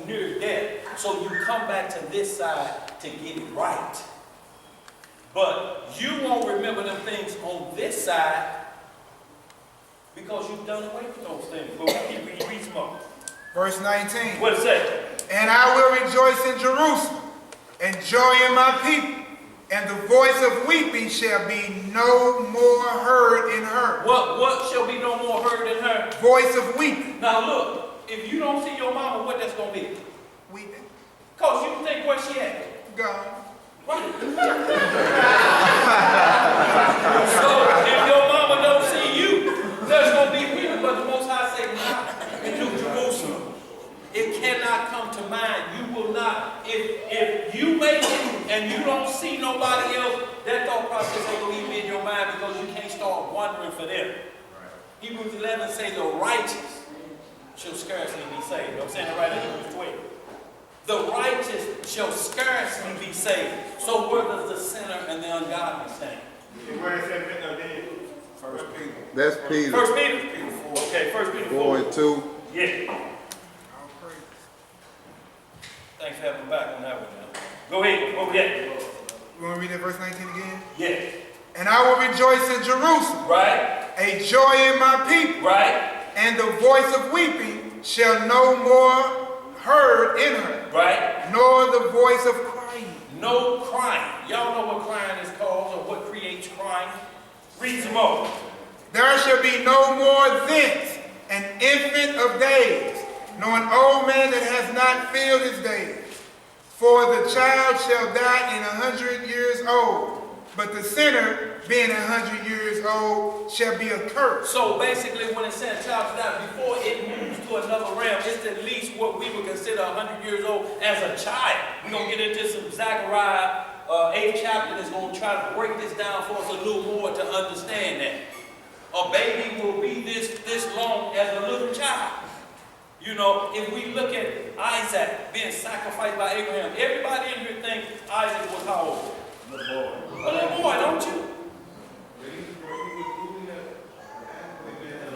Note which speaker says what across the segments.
Speaker 1: near death. So you come back to this side to get it right. But you won't remember them things on this side because you've done away with those things. But we read some more.
Speaker 2: Verse 19.
Speaker 1: What it say?
Speaker 2: And I will rejoice in Jerusalem, and joy in my people, and the voice of weeping shall be no more heard in her.
Speaker 1: What shall be no more heard in her?
Speaker 2: Voice of weeping.
Speaker 1: Now look, if you don't see your mama, what that's going to be?
Speaker 2: Weeping.
Speaker 1: Because you think where she at?
Speaker 2: Gone.
Speaker 1: Right. So if your mama don't see you, there's going to be weeping. But the Most High say, not in New Jerusalem. It cannot come to mind. You will not. If you make it and you don't see nobody else, that thought process ain't going to even be in your mind because you can't start wondering for them. Right. Hebrews 11 says the righteous shall scarcely be saved. I'm saying it right in Hebrews 12. The righteous shall scarcely be saved. So where does the sinner and the ungodly stand?
Speaker 3: Where is that no dead?
Speaker 2: First Peter.
Speaker 4: That's Peter.
Speaker 1: First Peter. Okay, First Peter
Speaker 4: 4 and 2.
Speaker 1: Yeah. Thanks for having me back on that one now. Go ahead. Go ahead.
Speaker 2: You want to read that verse 19 again?
Speaker 1: Yes.
Speaker 2: And I will rejoice in Jerusalem.
Speaker 1: Right.
Speaker 2: A joy in my people.
Speaker 1: Right.
Speaker 2: And the voice of weeping shall no more heard in her.
Speaker 1: Right.
Speaker 2: Nor the voice of crying.
Speaker 1: No crying. Y'all know what crying is called or what creates crying? Read some more.
Speaker 2: There shall be no more thence an infant of days, nor an old man that has not filled his days. For the child shall die in 100 years old, but the sinner, being 100 years old, shall be accursed.
Speaker 1: So basically when it says child die, before it moves to another realm, it's at least what we would consider 100 years old as a child. We're going to get into some Zechariah 8th chapter that's going to try to break this down for us a little more to understand that. A baby will be this long as a little child. You know, if we look at Isaac being sacrificed by Abraham, everybody in here thinks Isaac was how old? A little boy, don't you?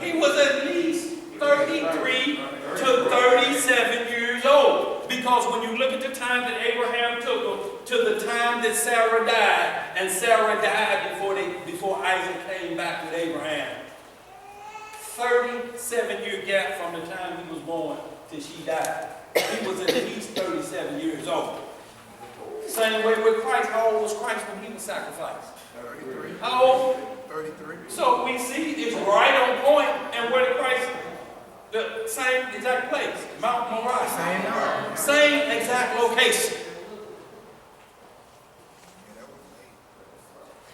Speaker 1: He was at least 33 to 37 years old. Because when you look at the time that Abraham took him to the time that Sarah died, and Sarah died before Isaac came back with Abraham. 37-year gap from the time he was born till she died. He was at least 37 years old. Same way with Christ. How old was Christ when he was sacrificed?
Speaker 2: 33.
Speaker 1: How old?
Speaker 2: 33.
Speaker 1: So we see it's right on point. And where did Christ, the same exact place, Mount Moriah. Same exact location.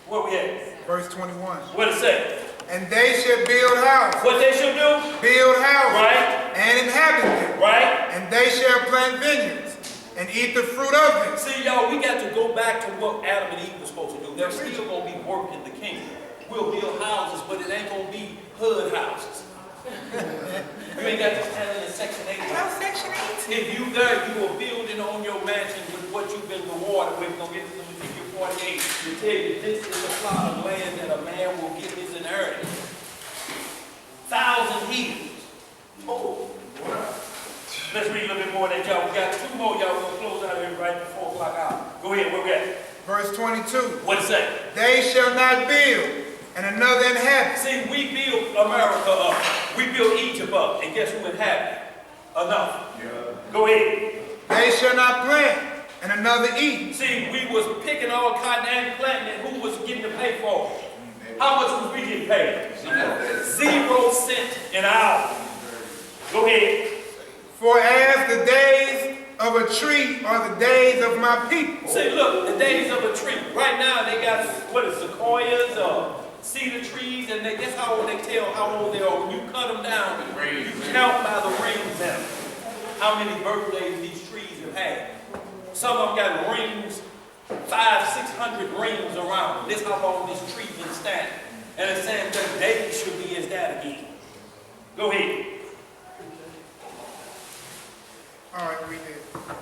Speaker 1: Where we at?
Speaker 2: Verse 21.
Speaker 1: What it say?
Speaker 2: And they shall build houses.
Speaker 1: What they shall do?
Speaker 2: Build houses.
Speaker 1: Right.
Speaker 2: And inhabit them.
Speaker 1: Right.
Speaker 2: And they shall plant vineyards and eat the fruit of them.
Speaker 1: See, y'all, we got to go back to what Adam and Eve were supposed to do. They're still going to be work in the kingdom. We'll build houses, but it ain't going to be hood houses. You ain't got to stand in Section 8.
Speaker 2: Section 8.
Speaker 1: If you there, you are building on your mansion with what you've been rewarded with. Don't get to Ezekiel 48 to tell you this is a plot of land that a man will get his inheritance. 1,000 heathens. Oh. Let's read a little bit more of that, y'all. We got two more, y'all. We're going to close out here right before 4 o'clock out. Go ahead, where we at?
Speaker 2: Verse 22.
Speaker 1: What it say?
Speaker 2: They shall not build, and another inhabit.
Speaker 1: See, we built America up. We built Egypt up. And guess who inhabited? Enough. Yeah. Go ahead.
Speaker 2: They shall not plant, and another eat.
Speaker 1: See, we was picking all cotton and planting, and who was getting to pay for it? How much was we getting paid? 0 cents an hour. Go ahead.
Speaker 2: For as the days of a tree are the days of my people.
Speaker 1: See, look, the days of a tree. Right now, they got, sequoias or cedar trees, and they, guess how old they tell how old they are. When you cut them down, you count by the rings in them. How many birthdays these trees have had. Some of them got rings, 500-600 rings around them. This is how long this tree been standing. And it's saying that David should be as that again. Go ahead.
Speaker 2: All right, read that.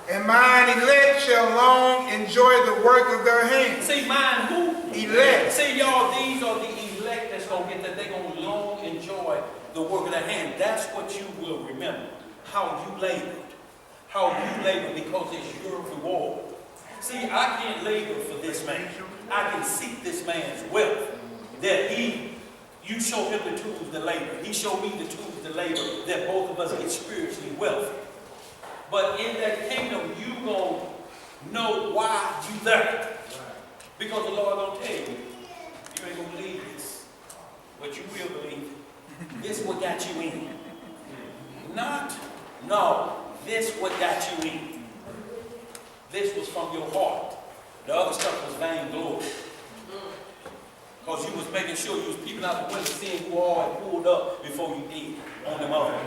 Speaker 2: And mine elect shall long enjoy the work of their hands.
Speaker 1: See, mine who?
Speaker 2: Elect.
Speaker 1: See, y'all, these are the elect that's going to get that. They're going to long enjoy the work of their hand. That's what you will remember. How you labored. how you labor because it's your reward. See, I can't labor for this man. I can seek this man's wealth. That you show him the tools to labor. He showed me the tools to labor. That both of us get spiritually wealthy. But in that kingdom, you gonna know why you there. Because the Lord gonna tell you, you ain't gonna believe this. But you will believe it. This what got you in. This what got you in. This was from your heart. The other stuff was vainglory. Because you was making sure you was peeping out the window, seeing who all had pulled up before you did on them others.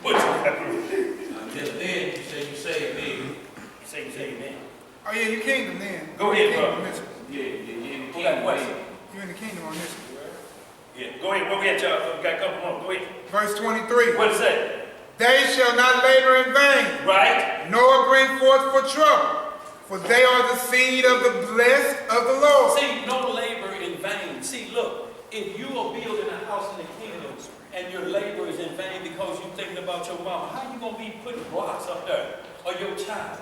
Speaker 1: What you got to do? Until then, you say amen. You say amen.
Speaker 2: Oh yeah, you kingdom then.
Speaker 1: Go ahead, bro.
Speaker 3: Yeah, in the
Speaker 1: Who got questions?
Speaker 2: You're in the kingdom on this one.
Speaker 1: Yeah, go ahead, y'all. We got a couple more. Go ahead.
Speaker 2: Verse 23.
Speaker 1: What does it say?
Speaker 2: They shall not labor in vain,
Speaker 1: Right?
Speaker 2: nor bring forth for trouble, for they are the seed of the blessed of the Lord.
Speaker 1: See, no labor in vain. See, look, if you are building a house in the kingdom and your labor is in vain because you're thinking about your mama, how you going to be putting blocks up there? Or your child?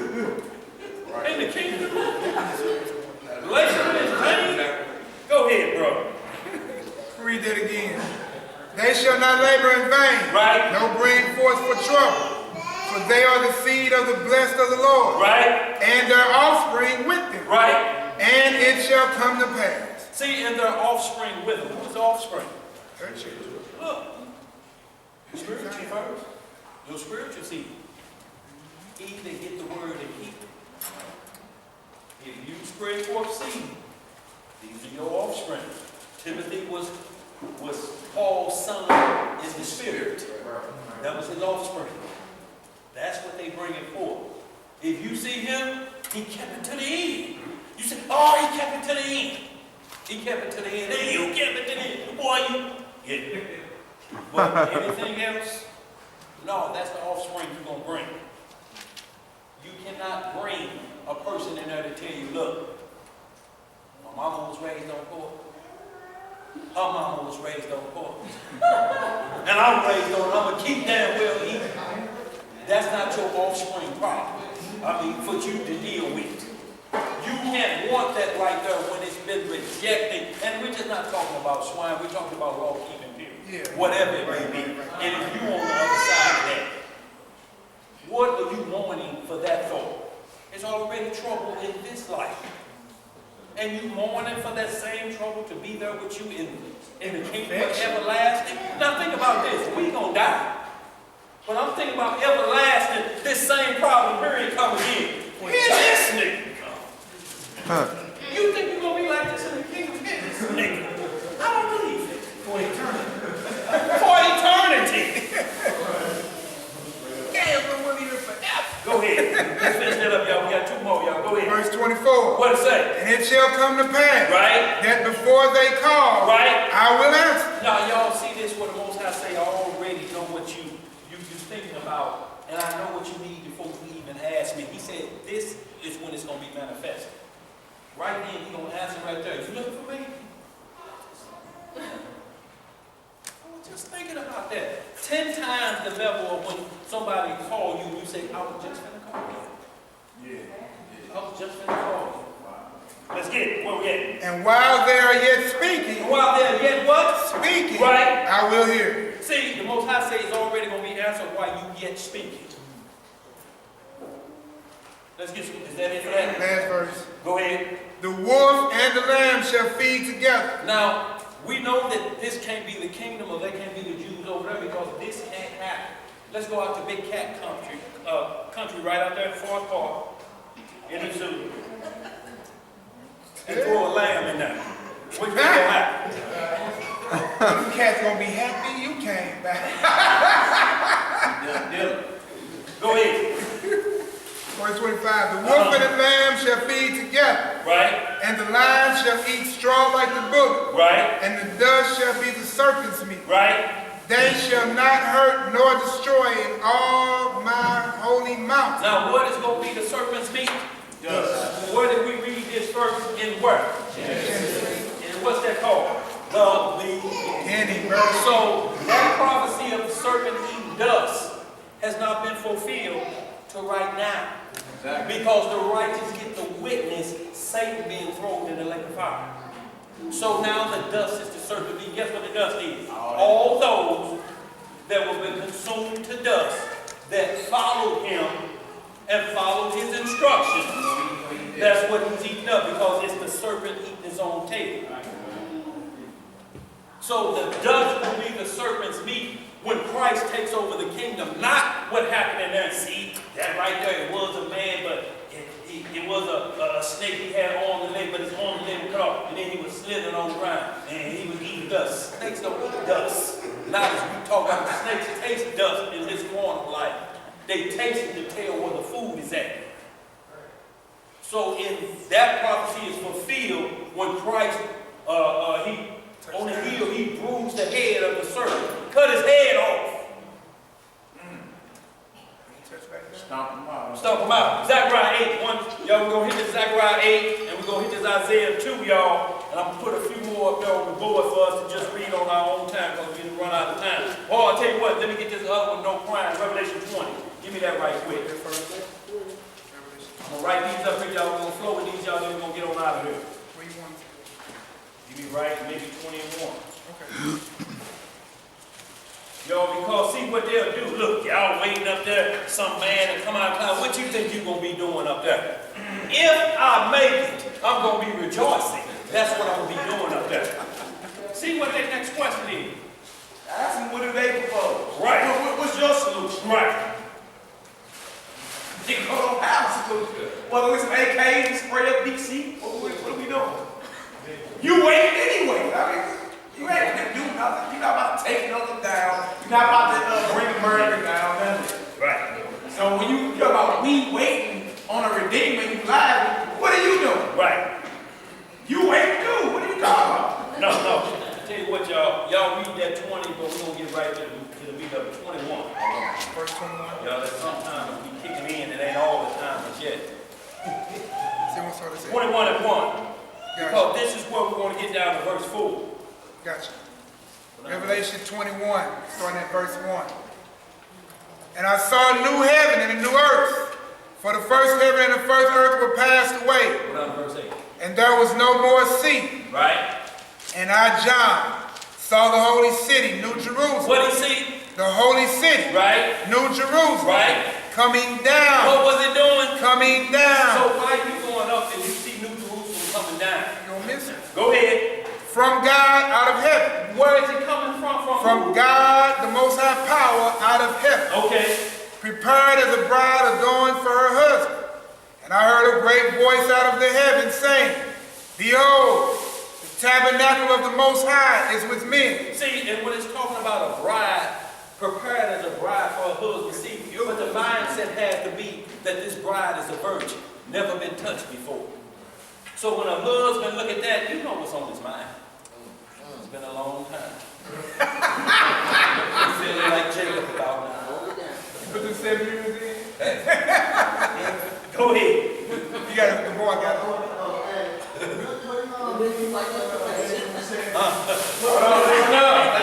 Speaker 1: In the kingdom, labor is vain. Go ahead, bro.
Speaker 2: Read that again. They shall not labor in vain,
Speaker 1: Right?
Speaker 2: nor bring forth for trouble, for they are the seed of the blessed of the Lord,
Speaker 1: Right?
Speaker 2: and their offspring with them,
Speaker 1: Right?
Speaker 2: and it shall come to pass.
Speaker 1: See, and their offspring with them. Who's the offspring? Look. Spiritual first. Your spiritual seed. Either get the word and keep it. If you spread forth seed, these are your offspring. Timothy was Paul's son in the spirit. That was his offspring. That's what they bring it forth. If you see him, he kept it to the end. You say, oh, he kept it to the end. He kept it to the end. Hey, you kept it to the end. Boy, you get it. But anything else? No, that's the offspring you're going to bring. You cannot bring a person in there to tell you, look, my mama was raised on pork. Her mama was raised on pork. And I'm raised on, I'm going to keep damn well eating. That's not your offspring problem. I mean, for you to deal with. You can't want that right there when it's been rejected. And we're just not talking about swine, we're talking about law keeping people.
Speaker 2: Yeah.
Speaker 1: Whatever it may be. And if you on the other side of that, what are you mourning for that for? It's already trouble in this life. And you mourning for that same trouble to be there with you in the kingdom of everlasting? Now think about this. We gonna die. But I'm thinking about everlasting, this same problem, here it comes again. Here's this nigga. You think you're gonna be like this in the kingdom? Here's this nigga. I don't believe it. For eternity. For eternity. Yeah, but we'll leave it forever. Go ahead. Let's finish that up, y'all. We got two more, y'all. Go ahead.
Speaker 2: Verse 24.
Speaker 1: What it say?
Speaker 2: And it shall come to pass,
Speaker 1: Right?
Speaker 2: that before they call,
Speaker 1: Right?
Speaker 2: I will answer.
Speaker 1: Now, y'all see this where the Most High say, I already know what you're thinking about, and I know what you need before you even ask me. He said, this is when it's going to be manifested. Right then, he's going to answer right there. You looking for me? I was just thinking about that. 10 times the level of when somebody call you and you say, I was just going to call you. Yeah. I was just going to call you. Let's get it. Where we at?
Speaker 2: And while they are yet speaking,
Speaker 1: And while they're yet what?
Speaker 2: speaking,
Speaker 1: Right.
Speaker 2: I will hear.
Speaker 1: See, the Most High says it's already going to be answered while you yet speaking. Let's get some. Is that it for that?
Speaker 2: Last verse.
Speaker 1: Go ahead.
Speaker 2: The wolf and the lamb shall feed together.
Speaker 1: Now, we know that this can't be the kingdom or they can't be the Jews over there because this can't happen. Let's go out to Big Cat country right out there in Forest Park in the zoo. And throw a lamb in there. Which will happen?
Speaker 2: You cats gonna be happy you came back.
Speaker 1: Go ahead.
Speaker 2: Verse 25. The wolf and the lamb shall feed together.
Speaker 1: Right?
Speaker 2: And the lion shall eat straw like the bullock.
Speaker 1: Right?
Speaker 2: And the dove shall be the serpent's meat.
Speaker 1: Right?
Speaker 2: They shall not hurt nor destroy in all my holy mountain.
Speaker 1: Now, what is going to be the serpent's meat? Where did we read this first? In where? In what's that called? The beginning. So that prophecy of the serpent eating dust has not been fulfilled to right now. Exactly. Because the righteous get to witness Satan being thrown in the lake of fire. So now the dust is the serpent. Guess what the dust is? All those that will be consumed to dust that followed him and followed his instructions. That's what he's eating up, because it's the serpent eating his own tail. So the dust will be the serpent's meat when Christ takes over the kingdom. Not what happened in there. See, that right there, it was a man, but it was a snake he had on the leg, but his arm and leg were cut off, and then he was slithering on the ground, and he was eating dust. Snakes don't eat dust. Not as we talk about, snakes taste dust in this form of life. They taste it to tell where the food is at. So in that prophecy is fulfilled when Christ, on the hill, he bruised the head of the serpent, cut his head off.
Speaker 3: Stomp them out.
Speaker 1: Stomp him out. Zechariah 8. Y'all, we're going to hit this Zechariah 8, and we're going to hit this Isaiah 2, y'all. And I'm going to put a few more up there on the board for us to just read on our own time, because we didn't run out of time. Oh, I'll tell you what, let me get this other one, no crime, Revelation 20. Give me that right quick. I'm going to write these up here, y'all. We're going to flow with these, y'all, then we're going to get on out of here.
Speaker 2: Where you want to?
Speaker 1: Give me right, maybe 21.
Speaker 2: Okay.
Speaker 1: Y'all, because see what they'll do. Look, y'all waiting up there, some man to come out of cloud. What you think you're going to be doing up there? If I make it, I'm going to be rejoicing. That's what I'm going to be doing up there. See what that next question is.
Speaker 3: Ask them, what do they propose?
Speaker 1: Right.
Speaker 3: What's your solution?
Speaker 1: Right.
Speaker 3: They don't have a solution. Whether it's AKs and spray up DC, what are we doing? You waiting anyway. I mean, you ain't going to do nothing. You're not about to take nothing down. You're not about to bring America down. Nothing.
Speaker 1: Right.
Speaker 3: So when you talk about we waiting on a redeemer, you live, what are you doing?
Speaker 1: Right.
Speaker 3: You waiting too. What are you talking about?
Speaker 1: No. Tell you what, y'all read that 20, but we're going to get right to the beat of 21.
Speaker 2: Verse 21.
Speaker 1: Y'all, that sometimes we kicking in, it ain't all the time, but yet.
Speaker 2: See what's all this is.
Speaker 1: 21 and 1.
Speaker 2: Gotcha.
Speaker 1: Because this is where we're going to get down to verse 4.
Speaker 2: Gotcha. Revelation 21, starting at verse 1. And I saw a new heaven and a new earth, for the first heaven and the first earth were passed away.
Speaker 1: Go down to verse 8.
Speaker 2: And there was no more sea.
Speaker 1: Right?
Speaker 2: And I, John, saw the holy city, New Jerusalem.
Speaker 1: What did he see?
Speaker 2: The holy city,
Speaker 1: Right?
Speaker 2: New Jerusalem.
Speaker 1: Right?
Speaker 2: Coming down.
Speaker 1: What was it doing?
Speaker 2: Coming down.
Speaker 1: So why you going up and you see New Jerusalem coming down?
Speaker 2: You don't miss it.
Speaker 1: Go ahead.
Speaker 2: From God out of heaven.
Speaker 1: Where is it coming from?
Speaker 2: From God, the Most High Power, out of heaven.
Speaker 1: Okay.
Speaker 2: Prepared as a bride adorned for her husband. And I heard a great voice out of the heaven saying, Behold, the tabernacle of the Most High is with men.
Speaker 1: See, and when it's talking about a bride, prepared as a bride for a husband, see, but the mindset has to be that this bride is a virgin, never been touched before. So when a husband look at that, you know what's on his mind. It's been a long time. I'm feeling like Jacob about now.
Speaker 2: Put the 7 years in.
Speaker 1: Go ahead.
Speaker 2: You got the boy got it.
Speaker 3: Hold on, let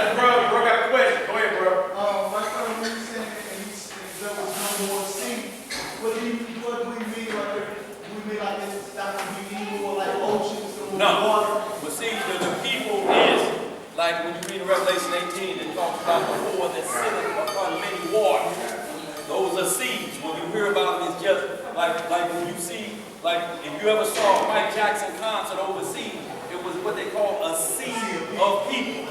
Speaker 3: the bro got a question. Go ahead, bro.
Speaker 4: My son, when you said there was no more sea, what do we mean like it's not going to be evil or like oceans or water?
Speaker 1: But see, the people is, like when you read in Revelation 18, it talks about the whore that sitteth upon many waters. Those are seas. When you hear about them, it's just like when you see, like if you ever saw a Mike Jackson concert overseas, it was what they call a sea of people.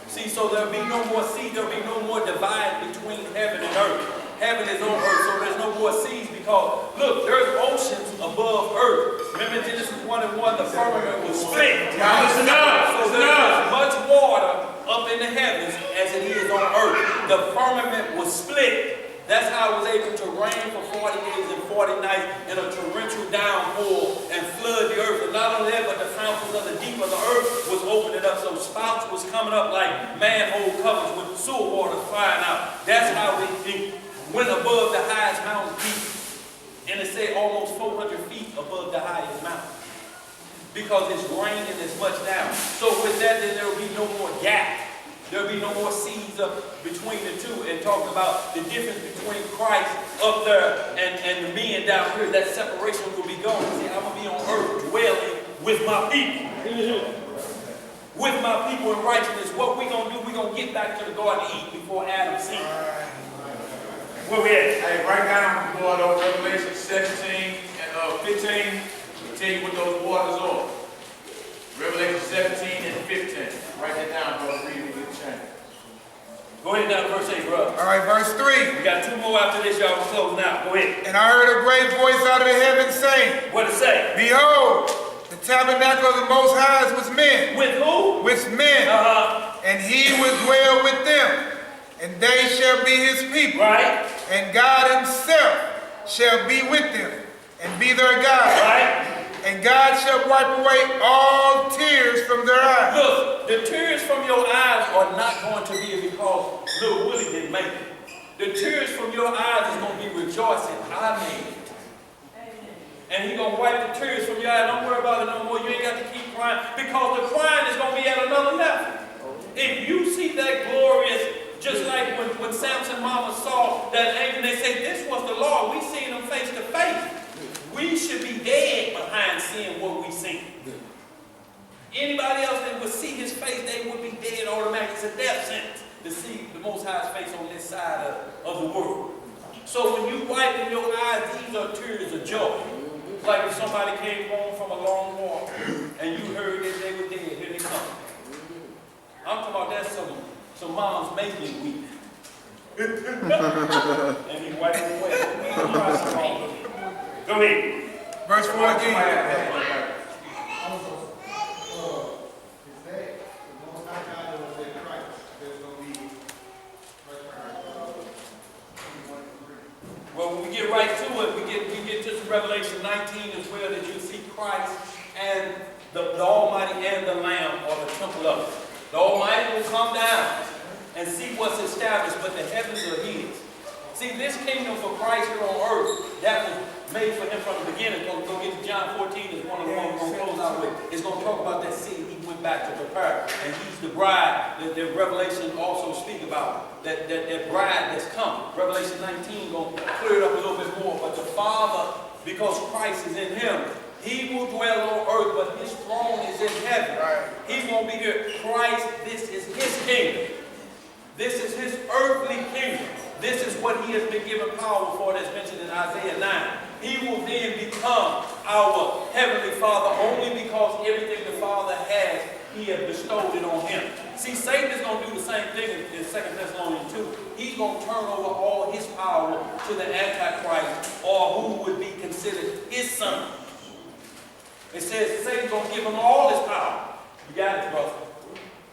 Speaker 1: See, so there'll be no more sea, there'll be no more divide between heaven and earth. Heaven is on earth, so there's no more seas because, look, there's oceans above earth. Remember Genesis 1:1, the firmament was split.
Speaker 3: Now listen up.
Speaker 1: So there's as much water up in the heavens as it is on earth. The firmament was split. That's how it was able to rain for 40 days and 40 nights in a torrential downpour and flood the earth. And not only that, but the fountains of the deep of the earth was opening up. So spouts was coming up like manhole covers with sewer water flying out. That's how it went above the highest mountain peak. And it said almost 400 feet above the highest mountain. because it's raining as much now. So with that, then there will be no more gap. There will be no more seas up between the two, and talking about the difference between Christ up there and the men down here. That separation will be gone. See, I'm going to be on earth dwelling with my people. With my people in righteousness. What we're going to do, we're going to get back to the Garden of Eden before Adam sinned. Where we at?
Speaker 3: Hey, right now, we're going over Revelation 17 and 15. I'll tell you what those waters are. Revelation 17 and 15. Write that down, brother. Read it.
Speaker 1: Go ahead down to verse 8, brother.
Speaker 2: All right, verse 3.
Speaker 1: We got two more after this, y'all. We're closing out. Go ahead.
Speaker 2: And I heard a great voice out of the heavens saying,
Speaker 1: What it say?
Speaker 2: Behold, the tabernacle of the Most High is with men.
Speaker 1: With who?
Speaker 2: With men. And he will dwell with them, and they shall be his people.
Speaker 1: Right.
Speaker 2: And God himself shall be with them, and be their God.
Speaker 1: Right.
Speaker 2: And God shall wipe away all tears from their eyes.
Speaker 1: Look, the tears from your eyes are not going to be because little Willie didn't make it. The tears from your eyes is going to be rejoicing. I made it. And he's going to wipe the tears from your eyes. Don't worry about it no more. You ain't got to keep crying, because the crying is going to be at another level. If you see that glorious, just like when Samson's mama saw that angel, they say, this was the Lord. We seen him face to face. We should be dead behind seeing what we seen. Anybody else that would see his face, they would be dead automatically. It's a death sentence to see the Most High's face on this side of the world. So when you wipe in your eyes, these are tears of joy. Like if somebody came home from a long walk and you heard that they were dead, here they come. I'm talking about that some moms make me weep. And he wiped it away. Go ahead.
Speaker 2: Verse 14.
Speaker 1: Well, when we get right to it, we get to Revelation 19 as well, that you see Christ and the Almighty and the Lamb are the temple of it. The Almighty will come down and see what's established, but the heavens are his. See, this kingdom for Christ here on earth, that was made for him from the beginning. Go get to John 14 is one of the ones we're going to close out with. It's going to talk about that city he went back to prepare. And he's the bride that Revelation also speak about. That bride that's come. Revelation 19 going to clear it up a little bit more. But the Father, because Christ is in him, he will dwell on earth, but his throne is in heaven.
Speaker 2: Right.
Speaker 1: He won't be here. Christ, this is his kingdom. This is his earthly kingdom. This is what he has been given power for, that's mentioned in Isaiah 9. He will then become our heavenly Father only because everything the Father has, he has bestowed it on him. See, Satan is going to do the same thing in 2 Thessalonians 2. He's going to turn over all his power to the Antichrist, or who would be considered his son. It says Satan's going to give him all his power. You got it, brother.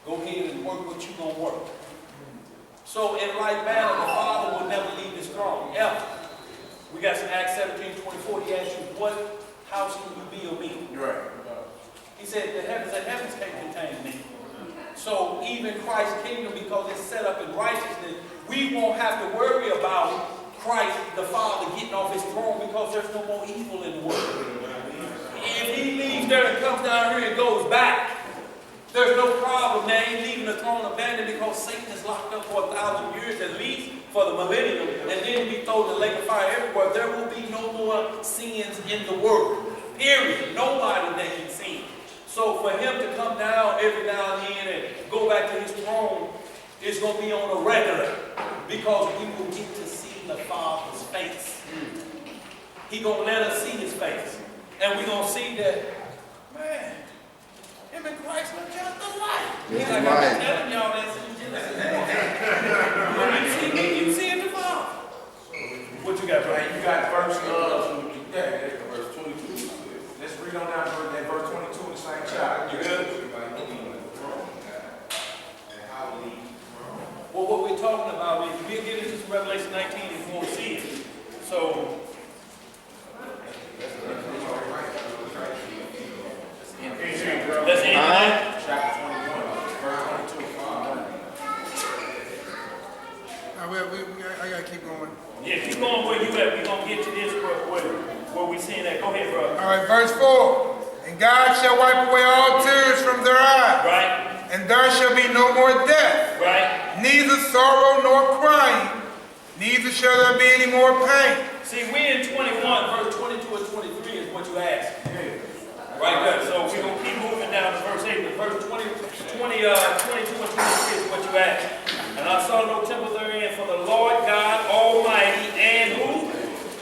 Speaker 1: Go ahead and work what you're going to work. So in like manner, the Father will never leave his throne, ever. We got some Acts 17:24. He asked you, what house can you be of me?
Speaker 3: You're right.
Speaker 1: He said, the heavens can't contain me. So even Christ's kingdom, because it's set up in righteousness, we won't have to worry about Christ, the Father, getting off his throne, because there's no more evil in the world. If he leaves there and comes down here and goes back, there's no problem. They ain't leaving the throne abandoned, because Satan is locked up for 1,000 years at least, for the millennium, and then be thrown in the lake of fire everywhere. There will be no more sins in the world. Period. Nobody that can sin. So for him to come down every now and then and go back to his throne, it's going to be on a regular, because we will get to see the Father's face. He's going to let us see his face. And we're going to see that, man, him and Christ look just alike. He's like, I've been telling y'all that since Genesis 1. When you see me, you see the Father. What you got, bro?
Speaker 3: You got verse 22. Let's read on down to verse 22 in the same chapter. You good?
Speaker 1: Well, what we're talking about is, we'll get into Revelation 19 if you want to see it. So, that's the end.
Speaker 3: Chapter 21, verse 22.
Speaker 2: I gotta keep going.
Speaker 1: Yeah, keep going where you at. We're going to get to this where we seeing that. Go ahead, brother.
Speaker 2: All right, verse 4. And And God shall wipe away all tears from their eyes.
Speaker 1: Right.
Speaker 2: And there shall be no more death.
Speaker 1: Right.
Speaker 2: Neither sorrow nor crying. Neither shall there be any more pain.
Speaker 1: See, we in 21, verse 22 and 23 is what you asked. Right there. So we're going to keep moving down to verse 8. But verse 22 and 23 is what you asked. And I saw no temple therein for the Lord God Almighty and who?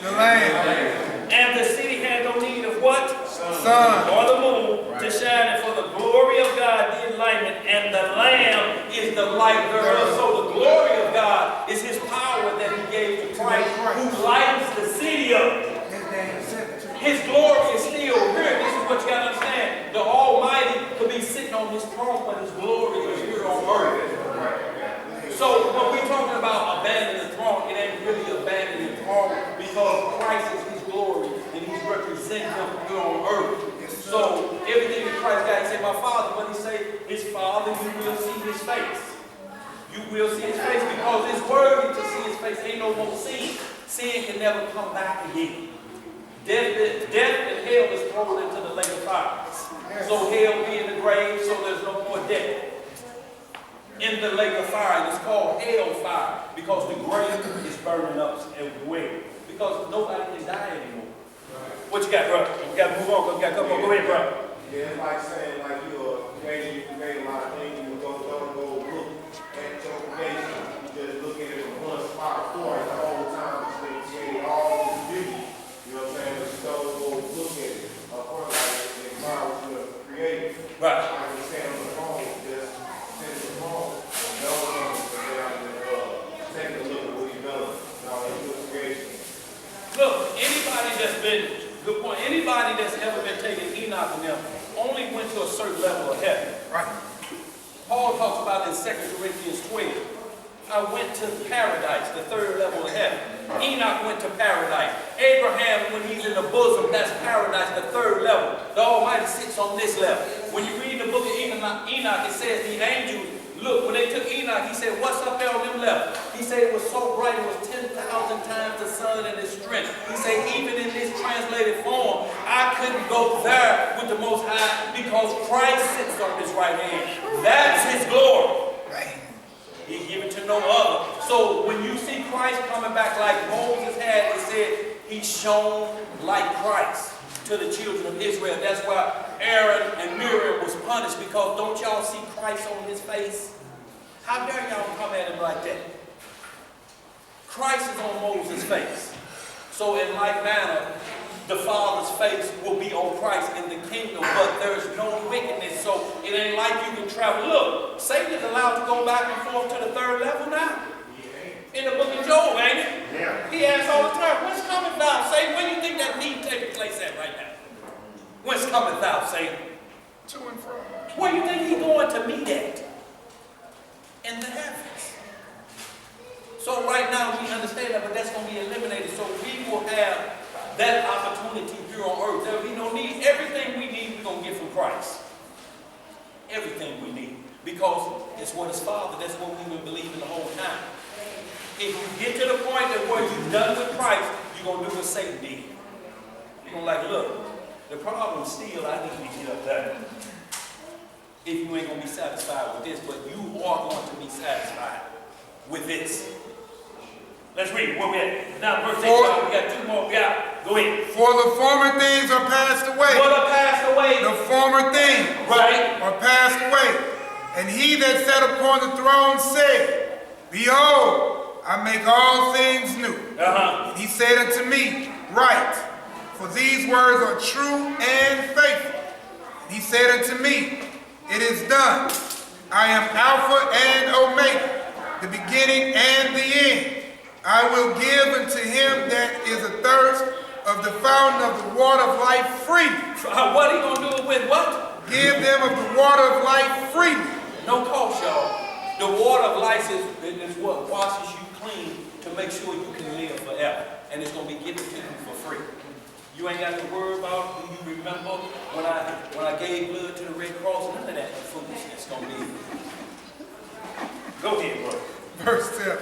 Speaker 2: The Lamb.
Speaker 1: And the city had no need of what?
Speaker 2: Sun.
Speaker 1: Or the moon to shine, and for the glory of God the enlightenment, and the Lamb is the light thereof. So the glory of God is his power that he gave to Christ, who lightens the city up. His glory is still here. This is what you got to understand. The Almighty could be sitting on his throne, but his glory is here on earth. So when we're talking about abandoning the throne, it ain't really abandoning the throne, because Christ is his glory and he's representing him here on earth. So everything that Christ got, he said, my Father, but he say, his Father, you will see his face. You will see his face, because it's worthy to see his face. Ain't no more sin. Sin can never come back again. Death and hell is thrown into the lake of fire. So hell be in the grave, so there's no more death. In the lake of fire, and it's called hell fire, because the grave is burning up everywhere. Because nobody can die anymore. What you got, bro? We got to move on. Go ahead, bro.
Speaker 5: Yeah, it's like saying, like you made a lot of things, you don't go look at your creation. You just look at it from one spot for it the whole time. You created all this beauty. You know what I'm saying? But you don't go look at it. Of course, like the environment you have created.
Speaker 1: Right.
Speaker 5: Like you stand on the phone, just send the phone. No one can get out and take a look at what you've done. No, it's your creation.
Speaker 1: Look, anybody that's been, good point, anybody that's ever been taken, Enoch and them, only went to a certain level of heaven.
Speaker 2: Right.
Speaker 1: Paul talks about in 2 Corinthians 12. I went to paradise, the third level of heaven. Enoch went to paradise. Abraham, when he's in the bosom, that's paradise, the third level. The Almighty sits on this level. When you read the book of Enoch, it says the angels, look, when they took Enoch, he said, what's up there on them level? He said it was so bright, it was 10,000 times the sun and its strength. He said, even in this translated form, I couldn't go there with the Most High, because Christ sits on his right hand. That's his glory. He given to no other. So when you see Christ coming back like Moses had, it said he shone like Christ to the children of Israel. That's why Aaron and Miriam was punished, because don't y'all see Christ on his face? How dare y'all come at him like that? Christ is on Moses' face. So in like manner, the Father's face will be on Christ in the kingdom, but there's no wickedness, so it ain't like you can travel. Look, Satan is allowed to go back and forth to the third level now. In the book of Job, ain't it? Yeah. He asks all the time, whence cometh thou, Satan? Where do you think that need taking place at right now? Whence cometh thou, Satan?
Speaker 2: To and fro.
Speaker 1: Where do you think he's going to meet at? In the heavens. So right now we understand that, but that's going to be eliminated, so we will have that opportunity here on earth. There will be no need. Everything we need, we're going to get from Christ. Everything we need. Because it's what his Father, that's what we've been believing the whole time. If you get to the point that where you're done with Christ, you're going to do what Satan did. You're going to like, look, the problem's still, I need to get up there. If you ain't going to be satisfied with this, but you are going to be satisfied with this. Let's read where we at. Now, verse 8, we got two more. Go ahead.
Speaker 2: For the former things are passed away.
Speaker 1: What are passed away?
Speaker 2: The former things are passed away. And he that sat upon the throne said, Behold, I make all things new. And he said unto me, Write, for these words are true and faithful. And he said unto me, It is done. I am Alpha and Omega, the beginning and the end. I will give unto him that is athirst of the fountain of the water of life freely.
Speaker 1: What are you going to do with what?
Speaker 2: Give them of the water of life freely.
Speaker 1: No cost, y'all. The water of life is what washes you clean to make sure you can live forever. And it's going to be given to you for free. You ain't got to worry about, do you remember when I gave blood to the Red Cross? None of that foolishness going to be. Go ahead, bro.
Speaker 2: Verse 7.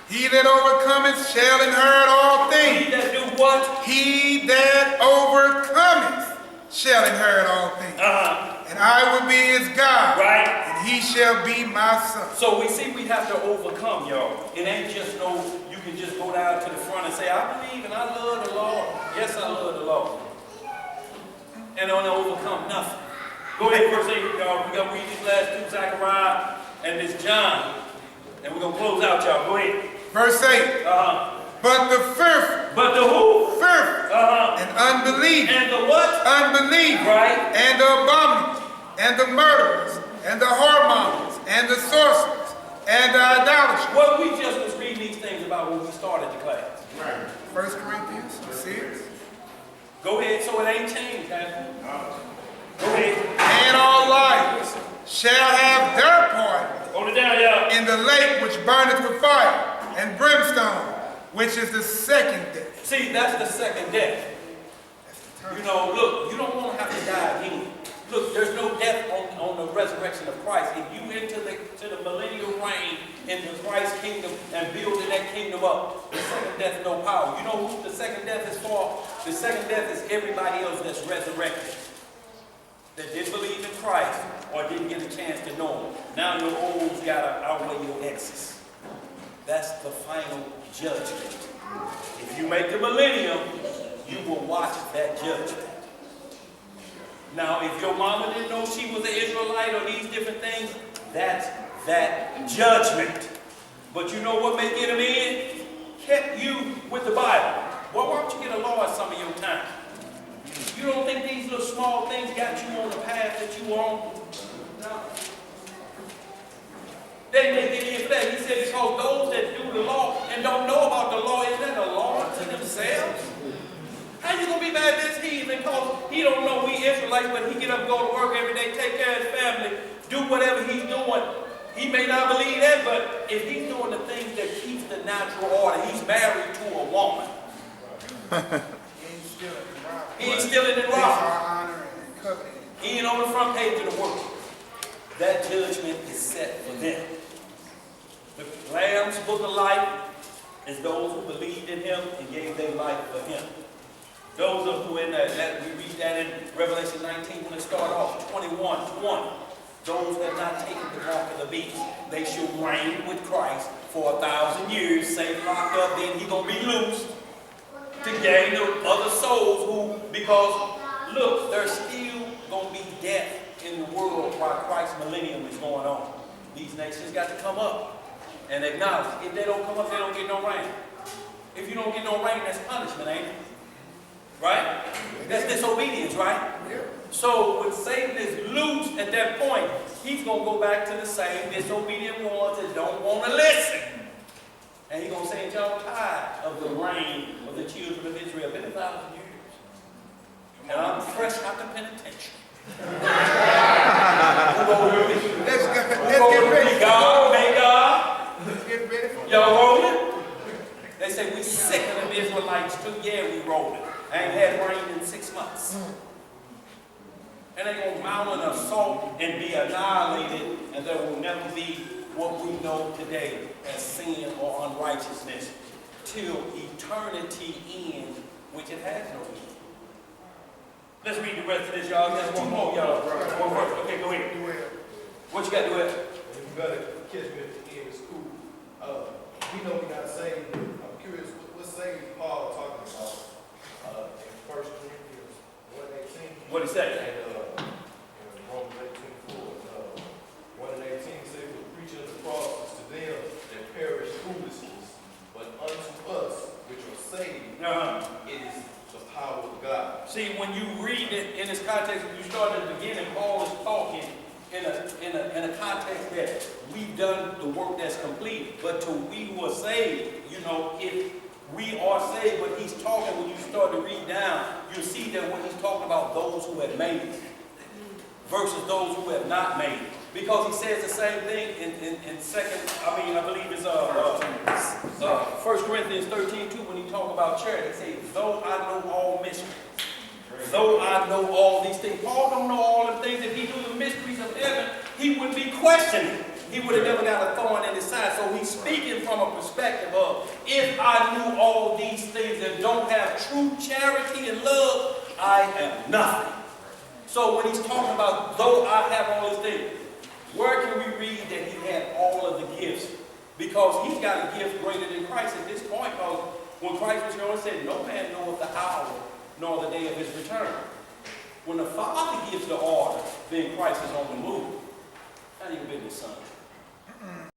Speaker 2: He that overcometh shall inherit all things.
Speaker 1: He that do what?
Speaker 2: He that overcometh shall inherit all things. And I will be his God,
Speaker 1: Right?
Speaker 2: and he shall be my son.
Speaker 1: So we see we have to overcome, y'all. It ain't just no, you can just go down to the front and say, I believe and I love the Lord. Yes, I love the Lord. And don't overcome nothing. Go ahead, verse 8, y'all. We're going to read these last two, Zechariah and this John. And we're going to close out, y'all. Go ahead.
Speaker 2: Verse 8. But the fearful.
Speaker 1: But the who?
Speaker 2: Fearful. And unbelieving.
Speaker 1: And the what?
Speaker 2: Unbelieving.
Speaker 1: Right.
Speaker 2: And the abominable. And the murderers. And the whoremongers. And the sorcerers. And the idolaters.
Speaker 1: Well, we just was reading these things about when we started the class.
Speaker 2: Right. 1 Corinthians 6.
Speaker 1: Go ahead, so it ain't changed, Pastor. Go ahead.
Speaker 2: And all liars shall have their part
Speaker 1: Hold it down, y'all.
Speaker 2: in the lake which burneth with fire and brimstone, which is the second death.
Speaker 1: See, that's the second death. You know, look, you don't want to have to die again. Look, there's no death on the resurrection of Christ. If you enter the millennial reign into Christ's kingdom and building that kingdom up, the second death no power. You know who the second death is for? The second death is everybody else that's resurrected, that didn't believe in Christ or didn't get a chance to know him. Now your olds got to outweigh your exes. That's the final judgment. If you make the millennium, you will watch that judgment. Now, if your mama didn't know she was an Israelite or these different things, that's that judgment. But you know what may get them in? Kept you with the Bible. Well, why don't you get a law at some of your time? You don't think these little small things got you on the path that you on? No. They may get in for that. He said because those that do the law and don't know about the law, is that a law to themselves? How you gonna be mad at this heathen because he don't know we Israelites, but he get up and go to work every day, take care of his family, do whatever he's doing. He may not believe that, but if he's doing the things that keeps the natural order, he's married to a woman. He ain't stealing and robbing. He ain't on the front page of the world. That judgment is set for them. The Lamb's book of life is those who believed in him and gave their life for him. Those of who in that we read that in Revelation 19 when it started off, 21:1. Those that have not taken the mark of the beast, they shall reign with Christ for 1,000 years, say locked up, then he gonna be loose to gain the other souls who, because look, there's still gonna be death in the world while Christ's millennium is going on. These nations got to come up and acknowledge. If they don't come up, they don't get no rain. If you don't get no rain, that's punishment, ain't it? Right? That's disobedience, right? Yeah. So when Satan is loose at that point, he's going to go back to the same disobedient ones that don't want to listen. And he's going to say, y'all tired of the reign of the children of Israel. Been 1,000 years. And I'm fresh out the penitentiary.
Speaker 2: Let's get ready.
Speaker 1: God, may God.
Speaker 2: Let's get ready.
Speaker 1: Y'all rolling? They say we sick of the Israelites too. Yeah, we rolling. I ain't had rain in 6 months. And they're going to mount an assault and be annihilated, and there will never be what we know today as sin or unrighteousness till eternity ends, which it has no end. Let's read the rest of this, y'all. There's one more, y'all. One verse. Okay, go ahead. What you got to do it?
Speaker 5: You got to catch me at the end of school. We know we're not saved. I'm curious, what saved Paul talking about in 1 Corinthians 1:18?
Speaker 1: What did he say?
Speaker 5: And in Romans 8:24. 1:18 says, "The preaching of the cross is to them that perish foolishness, but unto us which are saved, it is the power of God."
Speaker 1: See, when you read it in this context, when you start at the beginning, Paul is talking in a context that we've done the work that's complete, but to we who are saved, you know, if we are saved, but he's talking, when you start to read down, you'll see that when he's talking about those who have made it versus those who have not made it. Because he says the same thing in I believe it's 1 Corinthians 13:2 when he talks about charity. He says, though I know all mysteries, though I know all these things. Paul don't know all the things. If he knew the mysteries of heaven, he wouldn't be questioning. He would have never got a thorn in his side. So he's speaking from a perspective of, if I knew all these things and don't have true charity and love, I am nothing. So when he's talking about, though I have all these things, where can we read that he had all of the gifts? Because he's got a gift greater than Christ at this point. Because when Christ was here, he said, no man knoweth the hour nor the day of his return. When the Father gives the order, then Christ is on the move. How do you business, son?